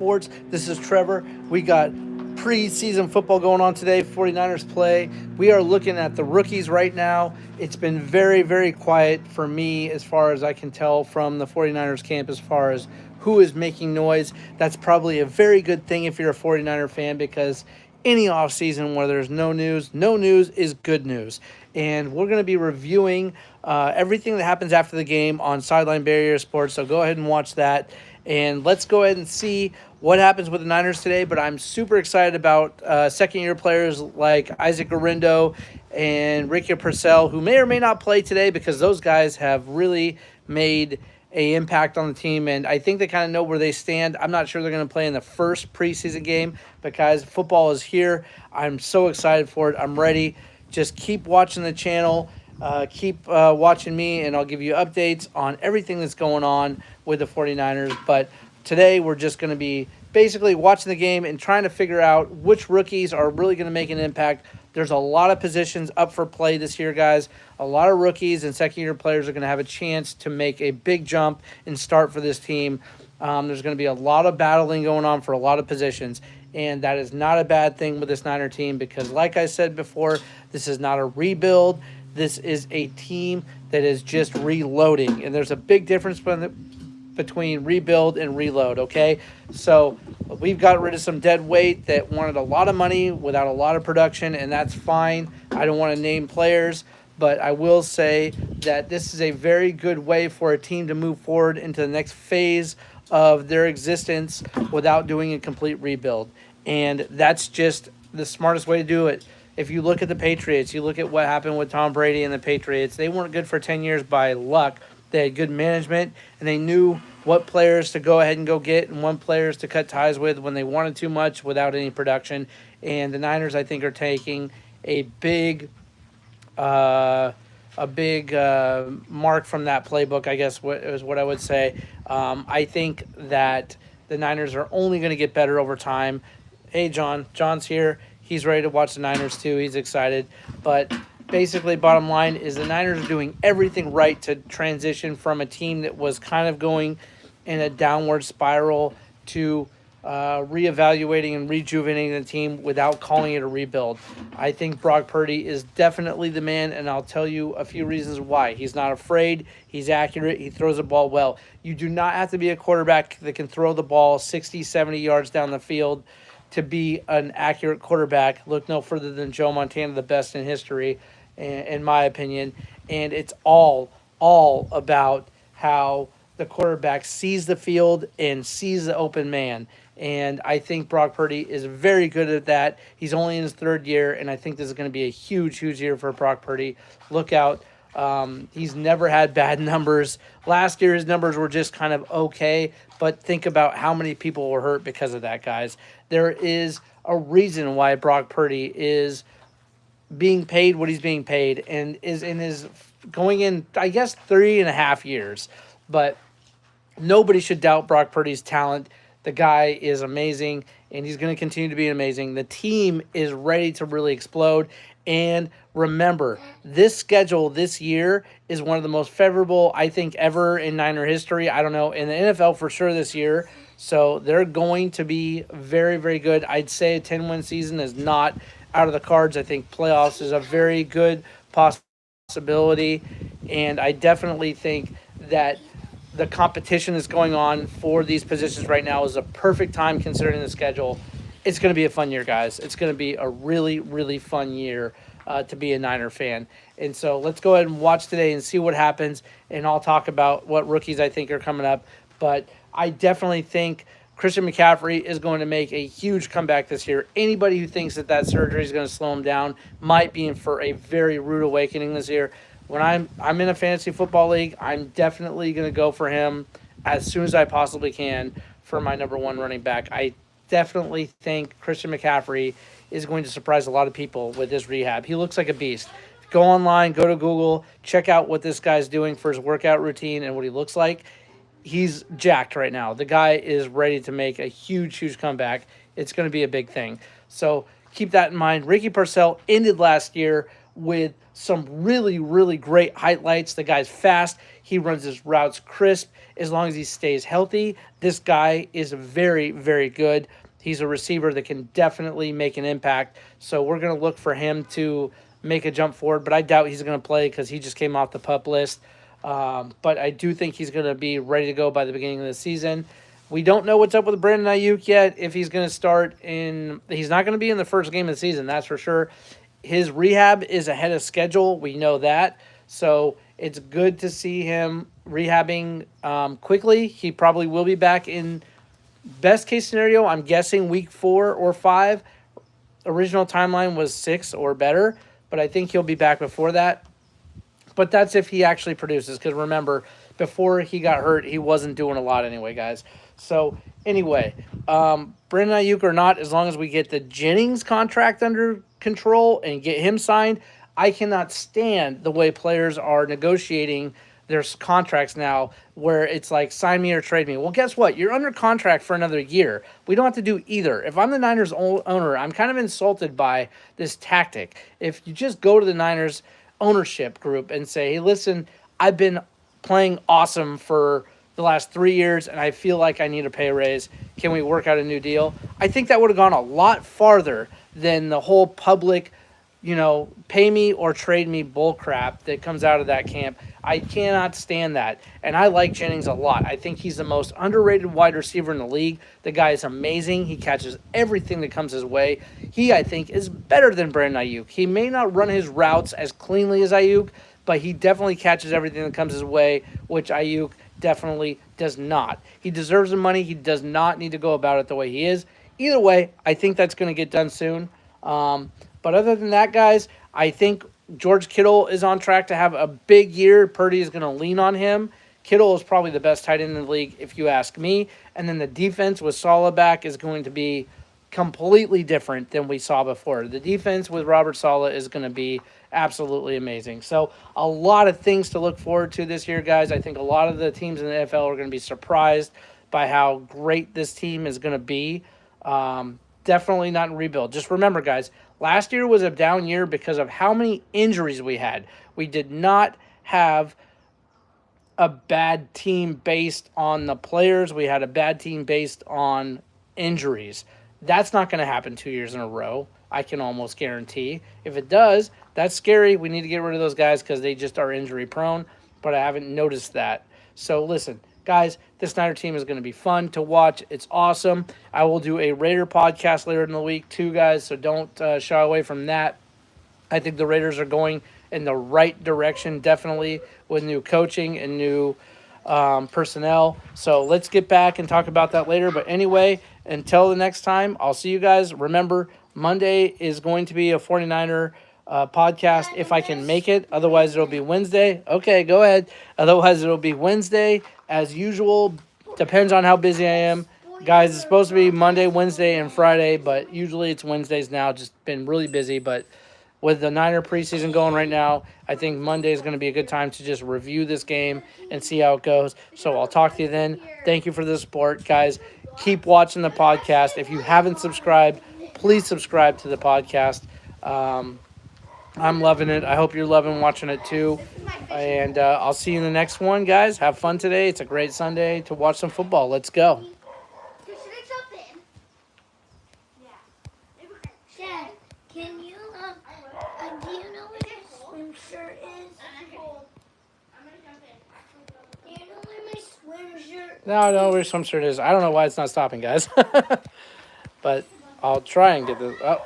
Sports. This is Trevor. We got preseason football going on today. 49ers play. We are looking at the rookies right now. It's been very, very quiet for me as far as I can tell from the 49ers camp as far as who is making noise. That's probably a very good thing if you're a 49er fan because any offseason where there's no news is good news. And we're going to be reviewing everything that happens after the game on Sideline Barrier Sports. So go ahead and watch that. And let's go ahead and see what happens with the Niners today. But I'm super excited about second-year players like Isaac Orindo and Ricky Purcell, who may or may not play today because those guys have really made a impact on the team, and I think they kind of know where they stand. I'm not sure they're going to play in the first preseason game because football is here. I'm so excited for it. I'm ready. Just keep watching the channel. Keep watching me, and I'll give you updates on everything that's going on with the 49ers. But today we're just going to be basically watching the game and trying to figure out which rookies are really going to make an impact. There's a lot of positions up for play this year, guys. A lot of rookies and second-year players are going to have a chance to make a big jump and start for this team. There's going to be a lot of battling going on for a lot of positions, and that is not a bad thing with this Niner team because, like I said before, this is not a rebuild. This is a team that is just reloading, and there's a big difference between rebuild and reload, okay? So we've got rid of some dead weight that wanted a lot of money without a lot of production, and that's fine. I don't want to name players, but I will say that this is a very good way for a team to move forward into the next phase of their existence without doing a complete rebuild. And that's just the smartest way to do it. If you look at the Patriots, you look at what happened with Tom Brady and the Patriots, they weren't good for 10 years by luck. They had good management, and they knew what players to go ahead and go get and what players to cut ties with when they wanted too much without any production. And the Niners, I think, are taking a big mark from that playbook, I guess is what I would say. I think that the Niners are only going to get better over time. Hey, John. John's here. He's ready to watch the Niners too. He's excited. But basically, bottom line is the Niners are doing everything right to transition from a team that was kind of going in a downward spiral to reevaluating and rejuvenating the team without calling it a rebuild. I think Brock Purdy is definitely the man, and I'll tell you a few reasons why. He's not afraid. He's accurate. He throws the ball well. You do not have to be a quarterback that can throw the ball 60, 70 yards down the field to be an accurate quarterback. Look no further than Joe Montana, the best in history, in my opinion. And it's all about how the quarterback sees the field and sees the open man. And I think Brock Purdy is very good at that. He's only in his third year, and I think this is going to be a huge, huge year for Brock Purdy. Look out. He's never had bad numbers. Last year, his numbers were just kind of okay, but think about how many people were hurt because of that, guys. There is a reason why Brock Purdy is being paid what he's being paid and is in his going in, I guess, 3.5 years. But nobody should doubt Brock Purdy's talent. The guy is amazing, and he's going to continue to be amazing. The team is ready to really explode. And remember, this schedule this year is one of the most favorable, I think, ever in Niner history. I don't know, in the NFL for sure this year. So they're going to be very, very good. I'd say a 10-win season is not out of the cards. I think playoffs is a very good possibility. And I definitely think that the competition that's going on for these positions right now is a perfect time considering the schedule. It's going to be a fun year, guys. It's going to be a really, really fun year to be a Niner fan. And so let's go ahead and watch today and see what happens, and I'll talk about what rookies I think are coming up. But I definitely think Christian McCaffrey is going to make a huge comeback this year. Anybody who thinks that surgery is going to slow him down might be in for a very rude awakening this year. When I'm in a fantasy football league, I'm definitely going to go for him as soon as I possibly can for my number one running back. I definitely think Christian McCaffrey is going to surprise a lot of people with his rehab. He looks like a beast. Go online, go to Google, check out what this guy's doing for his workout routine and what he looks like. He's jacked right now. The guy is ready to make a huge, huge comeback. It's going to be a big thing. So keep that in mind. Ricky Purcell ended last year with some really, really great highlights. The guy's fast. He runs his routes crisp as long as he stays healthy. This guy is very, very good. He's a receiver that can definitely make an impact. So we're going to look for him to make a jump forward, but I doubt he's going to play because he just came off the PUP list. But I do think he's going to be ready to go by the beginning of the season. We don't know what's up with Brandon Ayuk yet. If he's going to start he's not going to be in the first game of the season, that's for sure. His rehab is ahead of schedule. We know that. So it's good to see him rehabbing quickly. He probably will be back in best case scenario. I'm guessing week 4 or 5. Original timeline was 6 or better, but I think he'll be back before that. But that's if he actually produces, because remember, before he got hurt, he wasn't doing a lot anyway, guys. So anyway, Brandon Ayuk or not, as long as we get the Jennings contract under control and get him signed, I cannot stand the way players are negotiating their contracts now where it's like, sign me or trade me. Well, guess what? You're under contract for another year. We don't have to do either. If I'm the Niners owner, I'm kind of insulted by this tactic. If you just go to the Niners ownership group and say, hey, listen, I've been playing awesome for the last 3 years and I feel like I need a pay raise. Can we work out a new deal? I think that would have gone a lot farther than the whole public, pay me or trade me bull crap that comes out of that camp. I cannot stand that. And I like Jennings a lot. I think he's the most underrated wide receiver in the league. The guy is amazing. He catches everything that comes his way. He, I think, is better than Brandon Ayuk. He may not run his routes as cleanly as Ayuk, but he definitely catches everything that comes his way, which Ayuk definitely does not. He deserves the money. He does not need to go about it the way he is. Either way, I think that's going to get done soon. But other than that, guys, I think George Kittle is on track to have a big year. Purdy is going to lean on him. Kittle is probably the best tight end in the league, if you ask me. And then the defense with Saleh back is going to be completely different than we saw before. The defense with Robert Saleh is going to be absolutely amazing. So a lot of things to look forward to this year, guys. I think a lot of the teams in the NFL are going to be surprised by how great this team is going to be. Definitely not in rebuild. Just remember, guys, last year was a down year because of how many injuries we had. We did not have a bad team based on the players. We had a bad team based on injuries. That's not going to happen 2 years in a row, I can almost guarantee. If it does, that's scary. We need to get rid of those guys because they just are injury prone, but I haven't noticed that. So listen, guys, this Niner team is going to be fun to watch. It's awesome. I will do a Raider podcast later in the week too, guys, so don't shy away from that. I think the Raiders are going in the right direction, definitely, with new coaching and new personnel. So let's get back and talk about that later. But anyway, until the next time, I'll see you guys. Remember, Monday is going to be a 49er podcast if I can make it. Otherwise, it'll be Wednesday. Okay, go ahead. Otherwise, it'll be Wednesday as usual. Depends on how busy I am. Guys, it's supposed to be Monday, Wednesday, and Friday, but usually it's Wednesdays now. Just been really busy, but with the Niner preseason going right now, I think Monday is going to be a good time to just review this game and see how it goes. So I'll talk to you then. Thank you for the support, guys. Keep watching the podcast. If you haven't subscribed, please subscribe to the podcast. I'm loving it. I hope you're loving watching it too. And I'll see you in the next one, guys. Have fun today. It's a great Sunday to watch some football. Let's go. Dad, can you, do you know where your swim shirt is? Do you know where my swim shirt No, I know where some shirt is. I don't know why it's not stopping, guys. But I'll try and get this. Oh.